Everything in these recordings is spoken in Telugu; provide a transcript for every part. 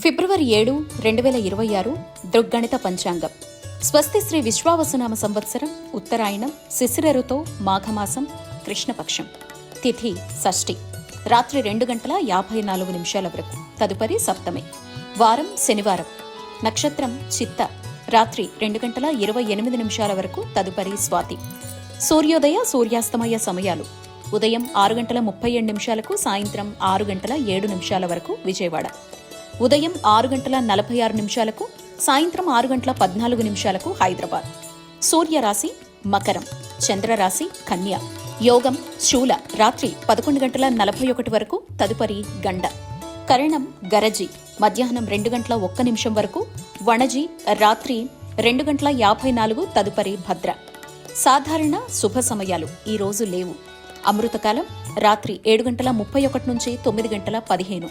ఫిబ్రవరి 7, 2026 దృగ్గణిత పంచాంగం. స్వస్తి శ్రీ విశ్వావసునామ సంవత్సరం, ఉత్తరాయణం, శిశిర ఋతువు, మాఘమాసం, కృష్ణపక్షం. తిథి షష్ఠి, రాత్రి 2:54 వరకు. తదుపరి సప్తమి. వారం శనివారం. నక్షత్రం చిత్త, రాత్రి 2:28 వరకు. తదుపరి స్వాతి. సూర్యోదయ సూర్యాస్తమయ సమయాలు: ఉదయం 6:37, సాయంత్రం 6:07 వరకు విజయవాడ. ఉదయం 6:46, సాయంత్రం 6:14 హైదరాబాద్. సూర్యరాశి మకరం, చంద్రరాశి కన్య. యోగం శూల, రాత్రి 11:41 వరకు. తదుపరి గండ. కరణం గరజి, మధ్యాహ్నం 2:01 వరకు. వణజి, రాత్రి 2:54. తదుపరి భద్ర. సాధారణ శుభ సమయాలు ఈ రోజు లేవు. అమృతకాలం రాత్రి 7:31 నుంచి 9:15.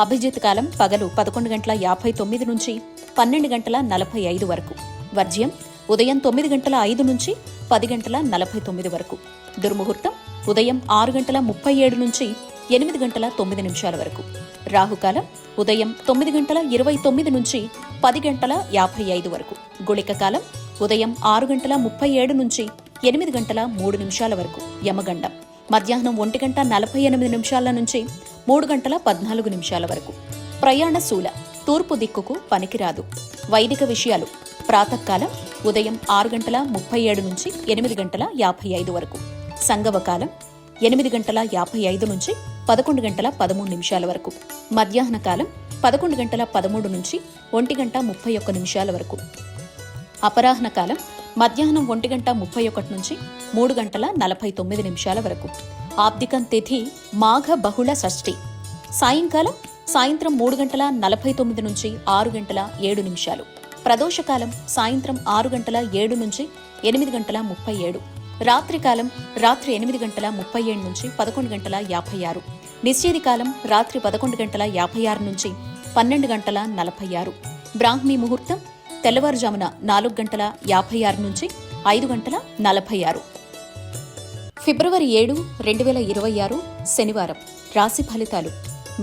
అభిజిత్ కాలం పగలు 11:59 నుంచి 12:45 వరకు. వర్జ్యం ఉదయం 9:05 నుంచి 10:49 వరకు. దుర్ముహూర్తం ఉదయం 6:37 నుంచి 8:09 వరకు. రాహుకాలం ఉదయం 9:29 నుంచి 10:55 వరకు. గుళిక కాలం ఉదయం 6:37 నుంచి 8:03 వరకు. యమగండం మధ్యాహ్నం 1:48 నుంచి 3:14 వరకు. ప్రయాణ శూల, తూర్పు దిక్కుకు పనికిరాదు. వైదిక విషయాలు: ప్రాతకాలం ఉదయం 6:37 నుంచి 8:55 వరకు. సంగవకాలం 8:55 నుంచి 11:13 వరకు. మధ్యాహ్న కాలం 11:13 నుంచి 1:31 వరకు. అపరాహ్న కాలం మధ్యాహ్నం 1:31 నుంచి 3:49 వరకు. ఆబ్దికం తిథి మాఘ బహుళ షష్ఠి. సాయంత్రం 3:49 నుంచి 6:07. ప్రదోషకాలం సాయంత్రం 6:07 నుంచి 8:37. రాత్రికాలం రాత్రి 8:37 నుంచి 11:56. నిశ్చేది కాలం రాత్రి 11:56 నుంచి 12:46. బ్రాహ్మీ ముహూర్తం తెల్లవారుజామున 4:56 నుంచి 5:46. ఫిబ్రవరి 7, 2026 శనివారం. రాశి ఫలితాలు: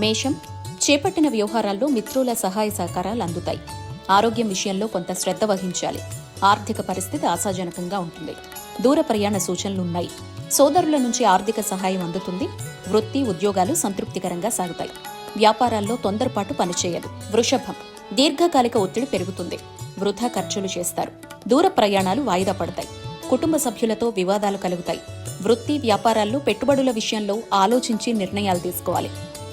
మేషం, చేపట్టిన వ్యవహారాల్లో మిత్రుల సహాయ సహకారాలు అందుతాయి. ఆరోగ్యం విషయంలో కొంత శ్రద్ధ వహించాలి. ఆర్థిక పరిస్థితి ఆశాజనకంగా ఉంటుంది. దూర ప్రయాణ సూచనలున్నాయి. సోదరుల నుంచి ఆర్థిక సహాయం అందుతుంది. వృత్తి ఉద్యోగాలు సంతృప్తికరంగా సాగుతాయి. వ్యాపారాల్లో తొందరపాటు పనిచేయదు. వృషభం, దీర్ఘకాలిక ఒత్తిడి పెరుగుతుంది. వృధా ఖర్చులు చేస్తారు. దూర ప్రయాణాలు వాయిదా పడతాయి. కుటుంబ సభ్యులతో వివాదాలు కలుగుతాయి. వృత్తి వ్యాపారాల్లో పెట్టుబడుల విషయంలో ఆలోచించి నిర్ణయాలు తీసుకోవాలి.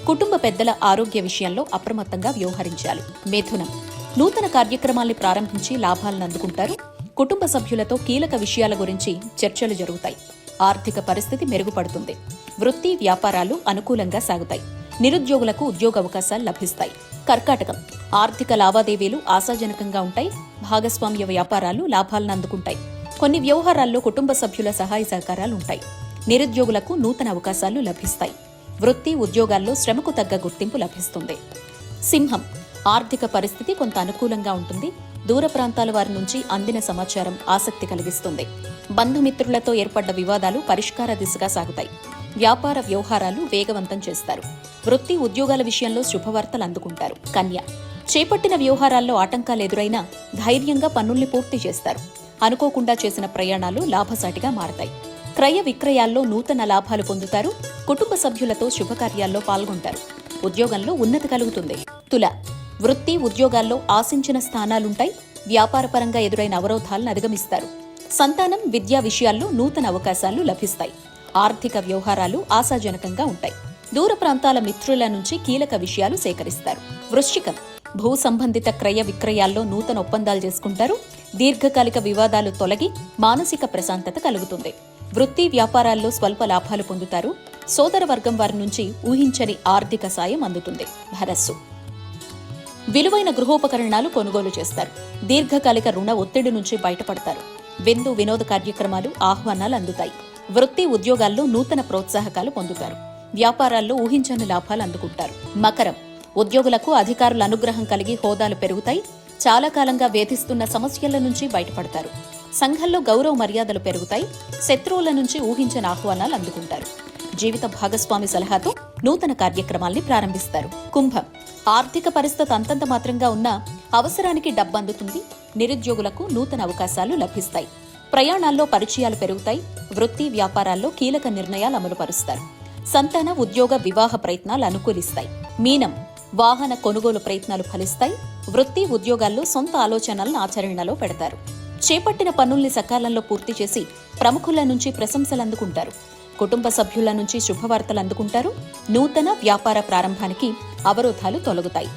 కుటుంబ పెద్దల ఆరోగ్య విషయంలో అప్రమత్తంగా వ్యవహరించాలి. మిథునం, నూతన కార్యక్రమాల్ని ప్రారంభించి లాభాలను అందుకుంటారు. కుటుంబ సభ్యులతో కీలక విషయాల గురించి చర్చలు జరుగుతాయి. ఆర్థిక పరిస్థితి మెరుగుపడుతుంది. వృత్తి వ్యాపారాలు అనుకూలంగా సాగుతాయి. నిరుద్యోగులకు ఉద్యోగ అవకాశాలు లభిస్తాయి. కర్కాటకం, ఆర్థిక లావాదేవీలు ఆశాజనకంగా ఉంటాయి. భాగస్వామ్య వ్యాపారాలు లాభాలను అందుకుంటాయి. కొన్ని వ్యవహారాల్లో కుటుంబ సభ్యుల సహాయ సహకారాలు ఉంటాయి. నిరుద్యోగులకు నూతన అవకాశాలు లభిస్తాయి. వృత్తి ఉద్యోగాల్లో శ్రమకు తగ్గ గుర్తింపు లభిస్తుంది. సింహం, ఆర్థిక పరిస్థితి కొంత అనుకూలంగా ఉంటుంది. దూర ప్రాంతాల వారి నుంచి అందిన సమాచారం ఆసక్తి కలిగిస్తుంది. బంధుమిత్రులతో ఏర్పడ్డ వివాదాలు పరిష్కార దిశగా సాగుతాయి. వ్యాపార వ్యవహారాలు వేగవంతం చేస్తారు. వృత్తి ఉద్యోగాల విషయంలో శుభవార్తలు అందుకుంటారు. కన్య, చేపట్టిన వ్యవహారాల్లో ఆటంకాలు ఎదురైనా ధైర్యంగా పనుల్ని పూర్తి చేస్తారు. అనుకోకుండా చేసిన ప్రయాణాలు లాభసాటిగా మారతాయి. క్రయ విక్రయాల్లో నూతన లాభాలు పొందుతారు. కుటుంబ సభ్యులతో శుభకార్యాల్లో పాల్గొంటారు. ఉద్యోగంలో ఉన్నతి కలుగుతుంది. తుల, వృత్తి ఉద్యోగాల్లో ఆశించిన స్థానాలుంటాయి. వ్యాపారపరంగా ఎదురైన అవరోధాలను అధిగమిస్తారు. సంతానం విద్యా విషయాల్లో నూతన అవకాశాలు లభిస్తాయి. ఆర్థిక వ్యవహారాలు ఆశాజనకంగా ఉంటాయి. దూర ప్రాంతాల మిత్రుల నుంచి కీలక విషయాలు సేకరిస్తారు. వృశ్చికం, భూ సంబంధిత క్రయ విక్రయాల్లో నూతన ఒప్పందాలు చేసుకుంటారు. దీర్ఘకాలిక వివాదాలు తొలగి మానసిక ప్రశాంతత కలుగుతుంది. వృత్తి వ్యాపారాల్లో స్వల్ప లాభాలు పొందుతారు. సోదర వర్గం వారి నుంచి ఊహించని ఆర్థిక సాయం అందుతుంది. ధనస్సు, విలువైన గృహోపకరణాలు కొనుగోలు చేస్తారు. దీర్ఘకాలిక రుణ ఒత్తిడి నుంచి బయటపడతారు. విందు వినోద కార్యక్రమాలు ఆహ్వానాలు అందుతాయి. వృత్తి ఉద్యోగాల్లో నూతన ప్రోత్సాహకాలు పొందుతారు. వ్యాపారాల్లో ఊహించని లాభాలు అందుకుంటారు. మకరం, ఉద్యోగులకు అధికారుల అనుగ్రహం కలిగి హోదాలు పెరుగుతాయి. చాలా కాలంగా వేధిస్తున్న సమస్యల నుంచి బయటపడతారు. సంఘంలో గౌరవ మర్యాదలు పెరుగుతాయి. శత్రువుల నుంచి ఊహించని ఆహ్వానాలు అందుకుంటారు. జీవిత భాగస్వామి సలహాతో నూతన కార్యక్రమాల్ని ప్రారంభిస్తారు. కుంభం ఆర్థిక పరిస్థితి అంతంత మాత్రంగా ఉన్నా అవసరానికి డబ్బు అందుతుంది. నిరుద్యోగులకు నూతన అవకాశాలు లభిస్తాయి. ప్రయాణాల్లో పరిచయాలు పెరుగుతాయి. వృత్తి వ్యాపారాల్లో కీలక నిర్ణయాలు అమలుపరుస్తారు. సంతాన ఉద్యోగ వివాహ ప్రయత్నాలు అనుకూలిస్తాయి. మీనం వాహన కొనుగోలు ప్రయత్నాలు ఫలిస్తాయి. వృత్తి ఉద్యోగాల్లో సొంత ఆలోచనలను ఆచరణలో పెడతారు. చేపట్టిన పనుల్ని సకాలంలో పూర్తి చేసి ప్రముఖుల నుంచి ప్రశంసలు అందుకుంటారు. కుటుంబ సభ్యుల నుంచి శుభవార్తలు అందుకుంటారు. నూతన వ్యాపార ప్రారంభానికి అవరోధాలు తొలగుతాయి.